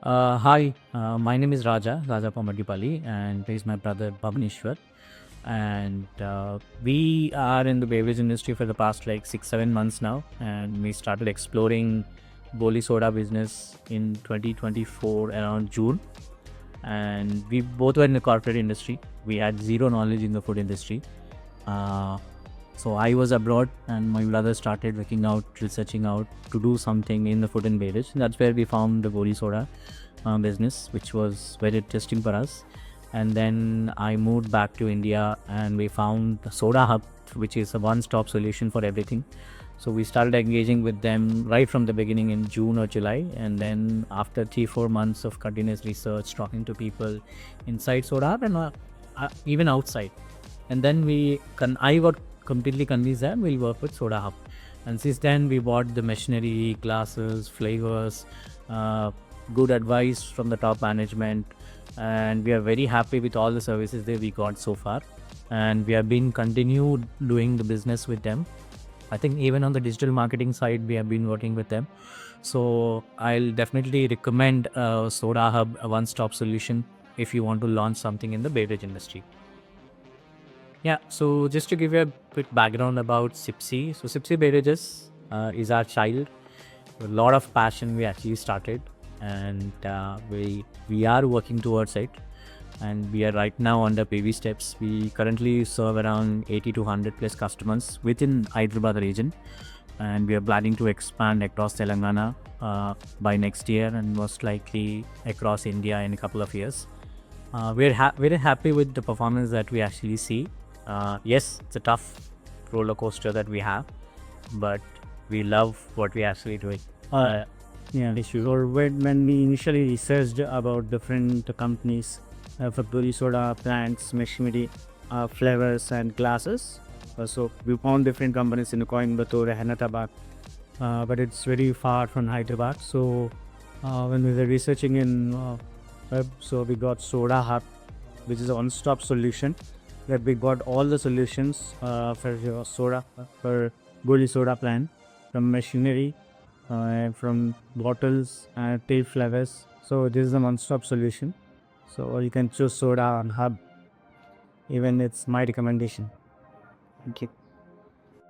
Hi, my name is Raja Pamadipalli, and this is my brother Bhavaneshwar. And we are in the beverage industry for the past like 6-7 months now, and we started exploring Goli soda business in 2024 around June. And we both were in the corporate industry. We had zero knowledge in the food industry. Uh, so I was abroad, and my brother started working out, researching out to do something in the food and beverage. That's where we found the Goli soda business, which was very interesting for us. And then I moved back to India, and we found the Sodahub, which is a one-stop solution for everything. So we started engaging with them right from the beginning in June or July, and then after 3-4 months of continuous research, talking to people inside Sodahub and even outside, and then I got completely convinced that we'll work with Sodahub. And since then we bought the machinery, glasses, flavors, good advice from the top management, and we are very happy with all the services that we got so far, and we have been continued doing the business with them. I think even on the digital marketing side we have been working with them, so I'll definitely recommend Sodahub, a one-stop solution if you want to launch something in the beverage industry. Yeah, so just to give you a quick background about Sipsea. So Sipsea Beverages is our child. With a lot of passion we actually started, and we are working towards it, and we are right now on the baby steps. We currently serve around 80 to 100 plus customers within Hyderabad region, and we are planning to expand across Telangana by next year, and most likely across India in a couple of years. We're very happy with the performance that we actually see. Yes, it's a tough roller coaster that we have, but we love what we're actually doing. Yeah, sure. When we initially researched about different companies for Goti soda plants, machinery, flavors, and glasses, so we found different companies in Coimbatore, Ahmedabad, but it's very far from Hyderabad. So when we were researching in web, so we got Sodahub, which is a one-stop solution. Where we got all the solutions for your soda, for Goli soda plant, from machinery, from bottles and tail flavors. So this is a one-stop solution. So you can choose soda on Hub. Even it's my recommendation. Thank you.